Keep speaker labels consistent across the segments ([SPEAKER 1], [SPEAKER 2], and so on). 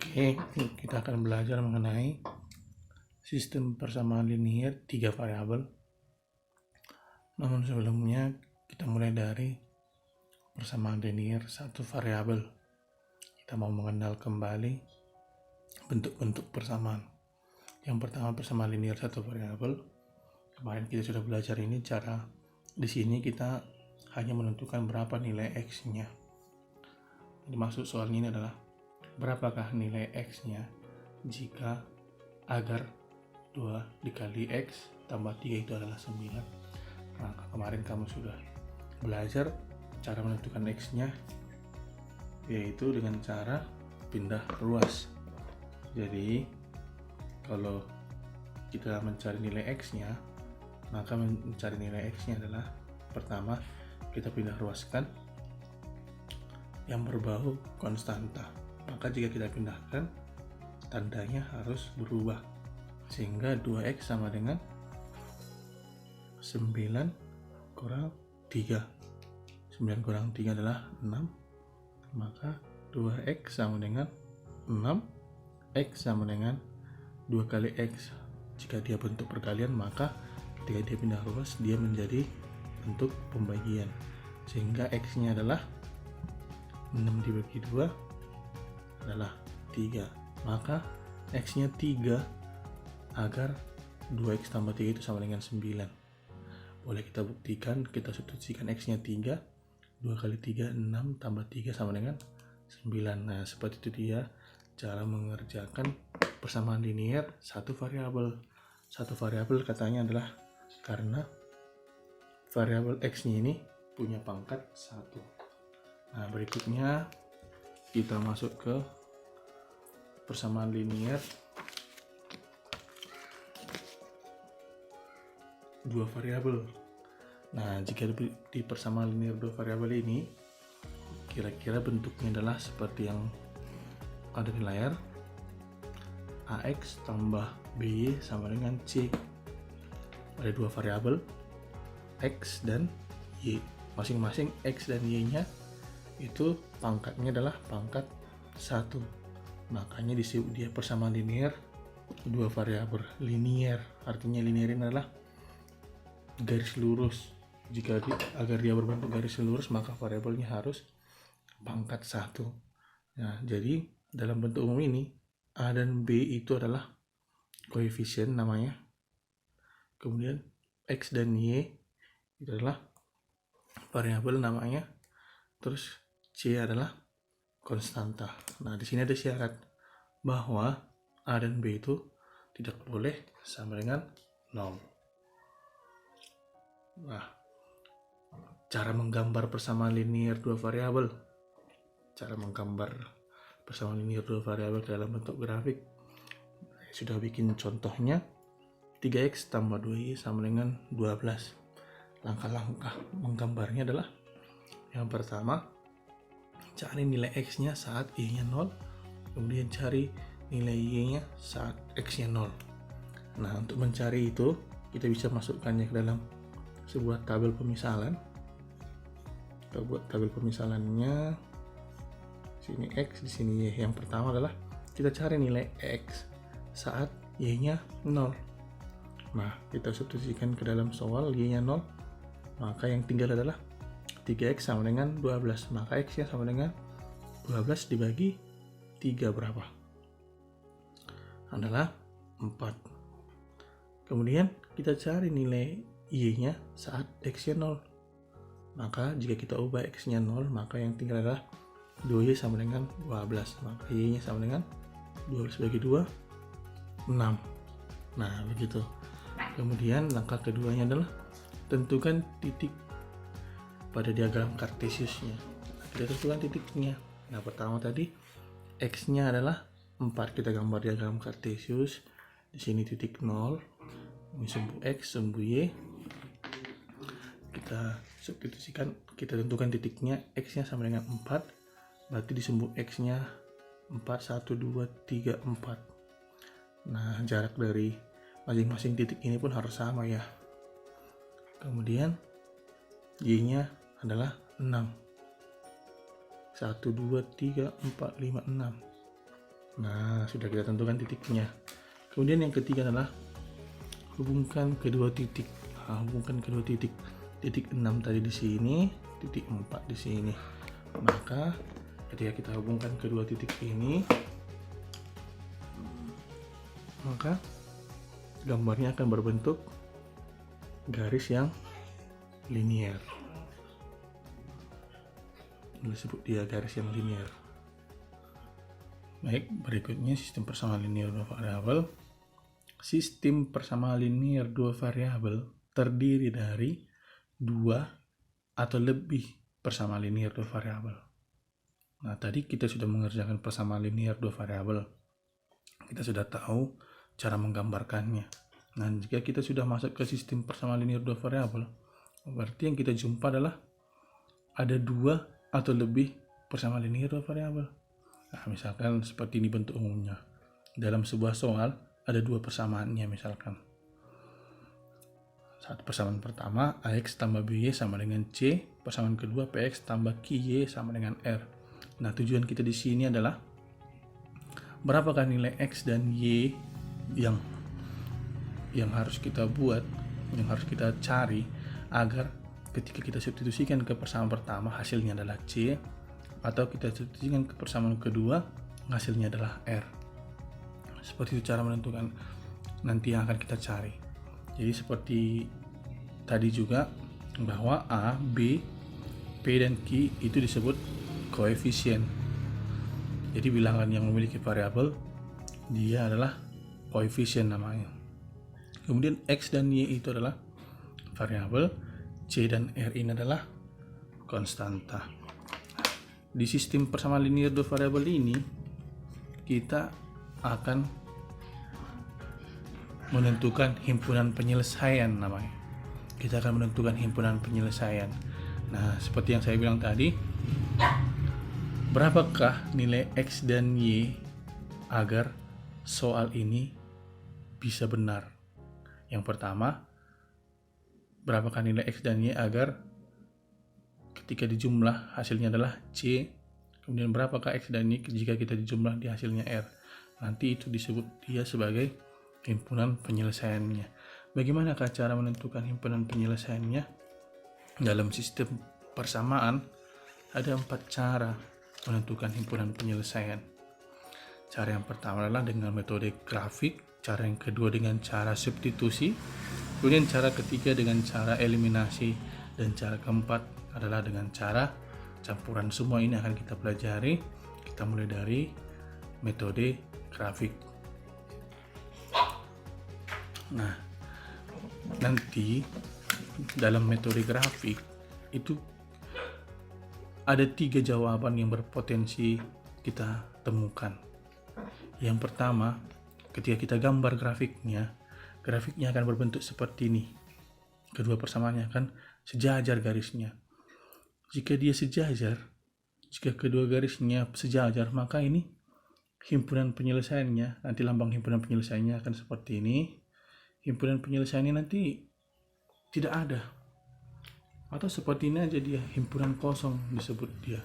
[SPEAKER 1] Oke, kita akan belajar mengenai sistem persamaan linier 3 variabel. Namun sebelumnya kita mulai dari persamaan linier 1 variabel. Kita mau mengenal kembali bentuk-bentuk persamaan. Yang pertama persamaan linier 1 variabel. Kemarin kita sudah belajar ini cara di sini kita hanya menentukan berapa nilai x-nya. Jadi maksud soalnya ini adalah berapakah nilai x-nya jika agar 2 dikali x tambah 3 itu adalah 9. Maka kemarin kamu sudah belajar cara menentukan x-nya, yaitu dengan cara pindah ruas. Jadi kalau kita mencari nilai x-nya, maka mencari nilai x-nya adalah pertama kita pindah ruaskan yang berbau konstanta. Maka jika kita pindahkan, tandanya harus berubah, sehingga 2x sama dengan 9 kurang 3. 9 kurang 3 adalah 6, maka 2x sama dengan 6, x sama dengan 2 kali x. Jika dia bentuk perkalian, maka ketika dia pindah ruas, dia menjadi bentuk pembagian, sehingga x-nya adalah 6 dibagi 2 adalah 3. Maka x-nya 3 agar 2x tambah 3 itu sama dengan 9. Boleh kita buktikan, kita substitusikan x-nya 3. 2 kali 3, 6 tambah 3 sama dengan 9. Nah, seperti itu dia cara mengerjakan persamaan linier 1 variabel. 1 variabel katanya adalah karena variabel x-nya ini punya pangkat 1. Nah, berikutnya kita masuk ke persamaan linier 2 variabel. Nah, jika di persamaan linier 2 variabel ini kira-kira bentuknya adalah seperti yang ada di layar. AX tambah BY sama dengan C. Ada 2 variabel X dan Y. Masing-masing X dan Y-nya itu pangkatnya adalah pangkat 1. Makanya disebut dia persamaan linier 2 variabel. Linier artinya linier ini adalah garis lurus. Jika agar dia berbentuk garis lurus, maka variabelnya harus pangkat 1. Nah, jadi dalam bentuk umum ini A dan B itu adalah koefisien namanya. Kemudian X dan Y itu adalah variabel namanya. Terus C adalah konstanta. Nah, di sini ada syarat bahwa A dan B itu tidak boleh sama dengan 0. Nah, cara menggambar persamaan linier 2 variabel. Cara menggambar persamaan linier 2 variabel dalam bentuk grafik. Sudah bikin contohnya. 3x tambah 2y sama dengan 12. Langkah-langkah menggambarnya adalah yang pertama, cari nilai x-nya saat y-nya 0, kemudian cari nilai y-nya saat x-nya 0. Nah, untuk mencari itu, kita bisa masukkannya ke dalam sebuah tabel pemisalan. Kita buat tabel pemisalannya. Sini x, di sini y. Yang pertama adalah kita cari nilai x saat y-nya 0. Nah, kita substitusikan ke dalam soal y-nya 0. Maka yang tinggal adalah 3x sama dengan 12. Maka x-nya sama dengan 12 dibagi 3 berapa? Adalah 4. Kemudian kita cari nilai y-nya saat x-nya 0. Maka jika kita ubah x-nya 0, maka yang tinggal adalah 2y sama dengan 12. Maka y-nya sama dengan 12 bagi 2, 6. Nah, begitu. Kemudian langkah keduanya adalah tentukan titik pada diagram kartesiusnya. Kita tentukan titiknya. Nah, pertama tadi x-nya adalah 4. Kita gambar diagram kartesius. Di sini titik 0. Ini sumbu x, sumbu y. Kita substitusikan, kita tentukan titiknya. X-nya sama dengan 4. Berarti di sumbu x-nya 4, 1, 2, 3, 4. Nah, jarak dari masing-masing titik ini pun harus sama ya. Kemudian y-nya adalah 6. 1, 2, 3, 4, 5, 6. Nah, sudah kita tentukan titiknya. Kemudian yang ketiga adalah hubungkan kedua titik. Nah, hubungkan kedua titik. Titik 6 tadi di sini, titik 4 di sini. Maka ketika kita hubungkan kedua titik ini, maka gambarnya akan berbentuk garis yang linier. Disebut dia garis yang linier. Baik, berikutnya sistem persamaan linier dua variabel. Sistem persamaan linier dua variabel terdiri dari dua atau lebih persamaan linier dua variabel. Nah, tadi kita sudah mengerjakan persamaan linier dua variabel. Kita sudah tahu cara menggambarkannya. Nah, jika kita sudah masuk ke sistem persamaan linier dua variabel, berarti yang kita jumpa adalah ada dua atau lebih persamaan linier dua variabel. Nah, misalkan seperti ini bentuk umumnya. Dalam sebuah soal ada dua persamaannya misalkan. Satu persamaan pertama, AX tambah BY sama dengan C. Persamaan kedua, PX tambah QY sama dengan R. Nah, tujuan kita di sini adalah berapakah nilai X dan Y yang harus kita buat, yang harus kita cari agar ketika kita substitusikan ke persamaan pertama hasilnya adalah C, atau kita substitusikan ke persamaan kedua hasilnya adalah R. Seperti itu cara menentukan nanti yang akan kita cari. Jadi seperti tadi juga bahwa A, B, P dan Q itu disebut koefisien. Jadi bilangan yang memiliki variabel dia adalah koefisien namanya. Kemudian X dan Y itu adalah variabel, C dan R ini adalah konstanta. Di sistem persamaan linier dua variabel ini kita akan menentukan himpunan penyelesaian namanya. Kita akan menentukan himpunan penyelesaian. Nah, seperti yang saya bilang tadi, berapakah nilai X dan Y agar soal ini bisa benar? Yang pertama, berapakah nilai X dan Y agar ketika dijumlah hasilnya adalah C. Kemudian berapakah X dan Y jika kita dijumlah di hasilnya R. Nanti itu disebut dia sebagai himpunan penyelesaiannya. Bagaimanakah cara menentukan himpunan penyelesaiannya? Dalam sistem persamaan ada 4 cara menentukan himpunan penyelesaian. Cara yang pertama adalah dengan metode grafik, cara yang kedua dengan cara substitusi, kemudian cara ketiga dengan cara eliminasi, dan cara keempat adalah dengan cara campuran. Semua ini akan kita pelajari. Kita mulai dari metode grafik. Nah, nanti dalam metode grafik itu ada 3 jawaban yang berpotensi kita temukan. Yang pertama, ketika kita gambar grafiknya akan berbentuk seperti ini. Kedua persamaannya akan sejajar garisnya. Jika dia sejajar, jika kedua garisnya sejajar, maka ini himpunan penyelesaiannya, nanti lambang himpunan penyelesaiannya akan seperti ini. Himpunan penyelesaiannya nanti tidak ada. Atau seperti ini aja dia, himpunan kosong disebut dia.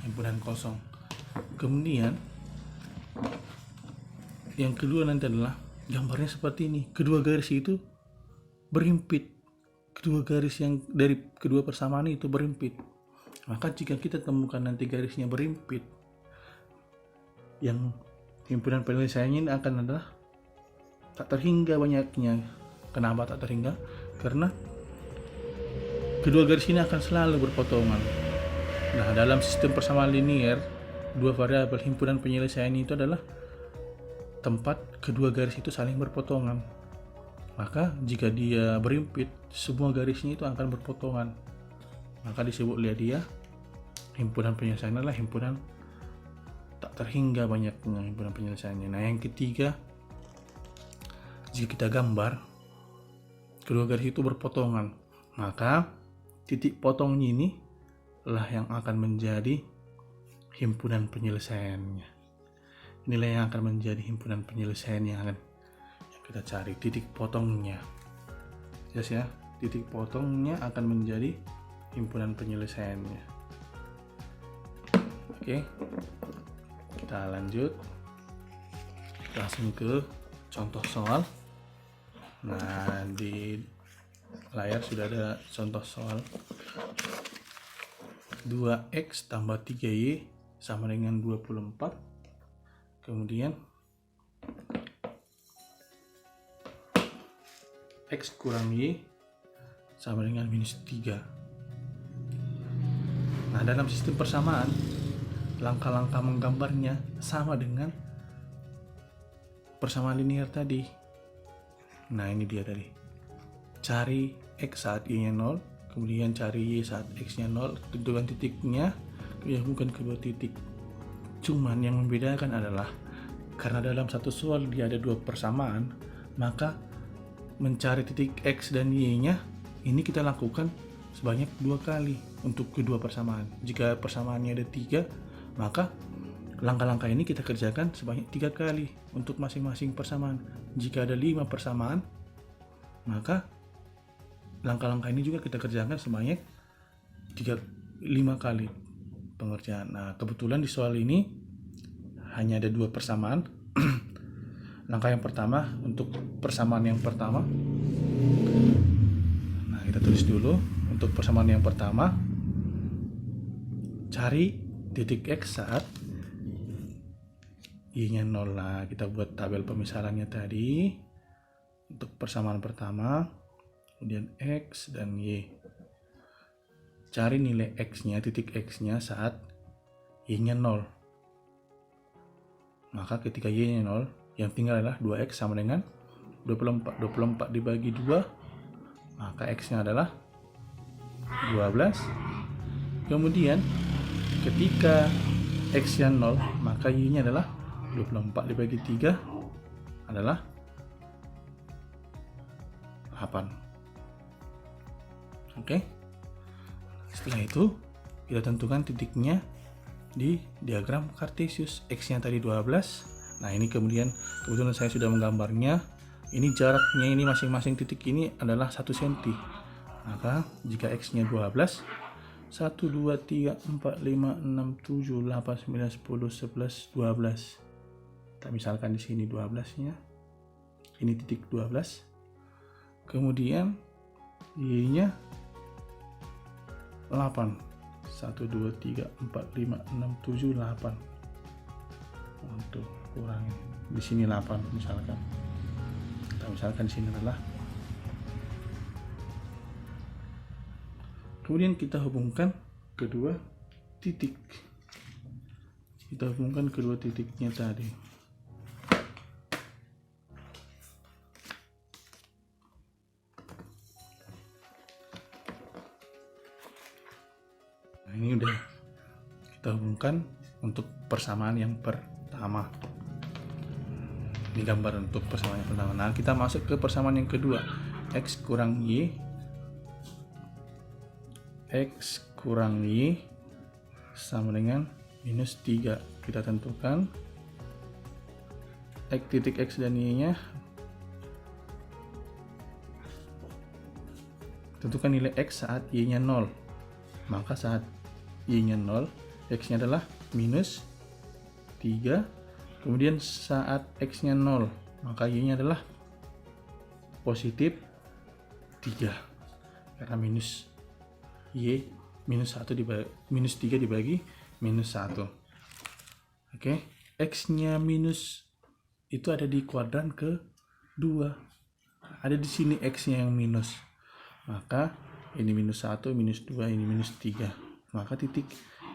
[SPEAKER 1] Himpunan kosong. Kemudian yang kedua nanti adalah gambarnya seperti ini. Kedua garis itu berhimpit. Kedua garis yang dari kedua persamaan itu berhimpit. Maka jika kita temukan nanti garisnya berhimpit, yang himpunan penyelesaiannya akan adalah tak terhingga banyaknya. Kenapa tak terhingga? Karena kedua garis ini akan selalu berpotongan. Nah, dalam sistem persamaan linier dua variabel, himpunan penyelesaian itu adalah tempat kedua garis itu saling berpotongan. Maka jika dia berhimpit, semua garisnya itu akan berpotongan. Maka disebutlah dia himpunan penyelesaian adalah himpunan tak terhingga banyaknya himpunan penyelesaiannya. Nah, yang ketiga, jika kita gambar kedua garis itu berpotongan, maka titik potongnya ini lah yang akan menjadi himpunan penyelesaiannya. Inilah yang akan menjadi himpunan penyelesaian yang kita cari, titik potongnya. Jelas ya, titik potongnya akan menjadi himpunan penyelesaiannya. Oke. Kita lanjut, langsung ke contoh soal. Nah, di layar sudah ada contoh soal. 2x tambah 3y sama dengan 24. Kemudian x kurang y sama dengan minus 3. Nah, dalam sistem persamaan, langkah-langkah menggambarnya sama dengan persamaan linear tadi. Nah, ini dia tadi. Cari x saat y-nya 0, kemudian cari y saat x-nya 0, tentukan titiknya, kemudian hubungkan kedua titik. Cuman yang membedakan adalah karena dalam satu soal dia ada dua persamaan, maka mencari titik x dan y-nya ini kita lakukan sebanyak 2 kali untuk kedua persamaan. Jika persamaannya ada 3, maka langkah-langkah ini kita kerjakan sebanyak 3 kali untuk masing-masing persamaan. Jika ada 5 persamaan, maka langkah-langkah ini juga kita kerjakan sebanyak 5 kali pengerjaan. Nah, kebetulan di soal ini hanya ada 2 persamaan. Langkah yang pertama untuk persamaan yang pertama. Nah, kita tulis dulu untuk persamaan yang pertama. Cari titik x saat y-nya 0. Nah, kita buat tabel pemisalannya tadi untuk persamaan pertama, kemudian x dan y. Cari nilai x-nya, titik x-nya saat y-nya 0. Maka ketika y-nya 0, yang tinggal adalah 2x sama dengan 24. 24 dibagi 2, maka x-nya adalah 12. Kemudian ketika x-nya 0, maka y-nya adalah 24 dibagi 3 adalah 8. Oke. Setelah itu kita tentukan titiknya di diagram Cartesius. X-nya tadi 12. Nah, ini kemudian kebetulan saya sudah menggambarnya. Ini jaraknya ini masing-masing titik ini adalah 1 cm. Maka jika x-nya 12, 1, 2, 3, 4, 5, 6, 7, 8, 9, 10, 11, 12. Kita misalkan di sini 12-nya. Ini titik 12. Kemudian y-nya 8. 1, 2, 3, 4, 5, 6, 7, 8. Untuk kurangi. Di sini 8 misalkan. Kita misalkan di sini adalah. Kemudian kita hubungkan kedua titik. Kita hubungkan kedua titiknya tadi. Nah, ini udah kita hubungkan untuk persamaan yang pertama. Ini gambar untuk persamaan yang pertama. Nah, kita masuk ke persamaan yang kedua. X kurang Y. X kurang Y sama dengan minus 3. Kita tentukan titik X dan Y nya. Tentukan nilai X saat Y nya 0. Maka saat Y nya 0, X nya adalah minus 3. Kemudian saat X nya 0, maka Y nya adalah positif 3. Karena minus Y minus 1 dibagi minus 3 dibagi minus 1. Oke, X nya minus itu ada di kuadran ke-2. Ada di sini X nya yang minus. Maka ini minus 1, minus 2, ini minus 3. Maka titik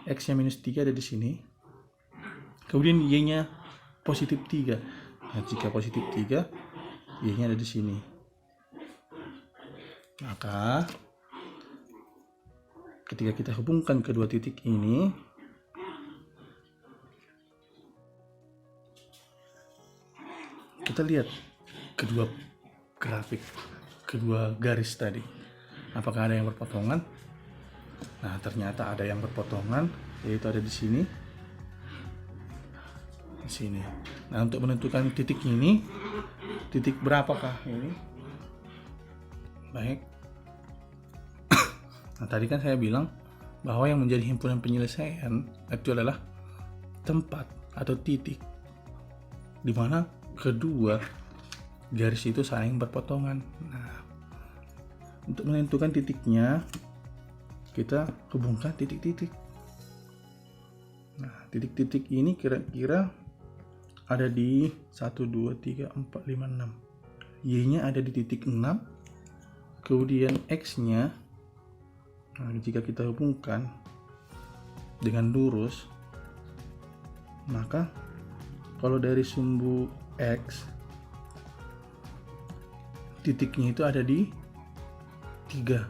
[SPEAKER 1] X nya minus 3 ada di sini. Kemudian Y nya positif 3. Nah, jika positif 3, Y nya ada di sini. Maka ketika kita hubungkan kedua titik ini, kita lihat kedua grafik, kedua garis tadi. Apakah ada yang berpotongan? Nah, ternyata ada yang berpotongan, yaitu ada di sini. Di sini. Nah, untuk menentukan titik ini, titik berapakah ini? Baik. Nah, tadi kan saya bilang bahwa yang menjadi himpunan penyelesaian itu adalah tempat atau titik, di mana kedua garis itu saling berpotongan. Nah, untuk menentukan titiknya, kita hubungkan titik-titik. Nah, titik-titik ini kira-kira ada di 1, 2, 3, 4, 5, 6. Y-nya ada di titik 6. Kemudian X-nya, nah, jika kita hubungkan dengan lurus, maka kalau dari sumbu X, titiknya itu ada di 3.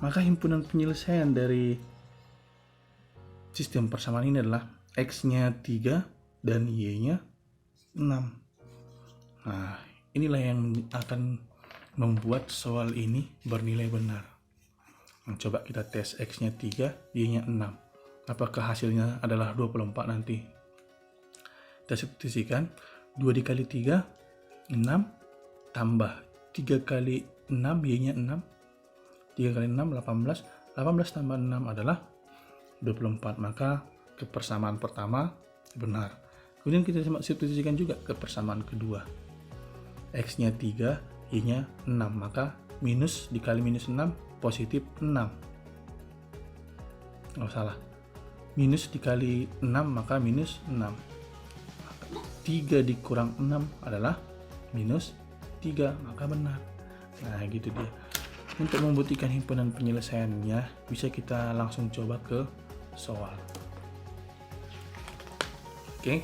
[SPEAKER 1] Maka himpunan penyelesaian dari sistem persamaan ini adalah X-nya 3 dan Y-nya 6. Nah, inilah yang akan membuat soal ini bernilai benar. Nah, coba kita tes X-nya 3, Y-nya 6. Apakah hasilnya adalah 24 nanti? Kita substitusikan 2 dikali 3, 6, tambah 3 kali 6, Y-nya 6. 3 kali 6, 18. 18 tambah 6 adalah 24. Maka kepersamaan pertama benar. Kemudian kita substitusikan juga ke persamaan kedua. X-nya 3, Y-nya 6. Maka minus dikali minus 6, positif 6. Oh, salah. Minus dikali 6, maka minus 6. 3 dikurang 6 adalah minus 3. Maka benar. Nah, gitu dia. Untuk membuktikan himpunan penyelesaiannya, bisa kita langsung coba ke soal. Oke.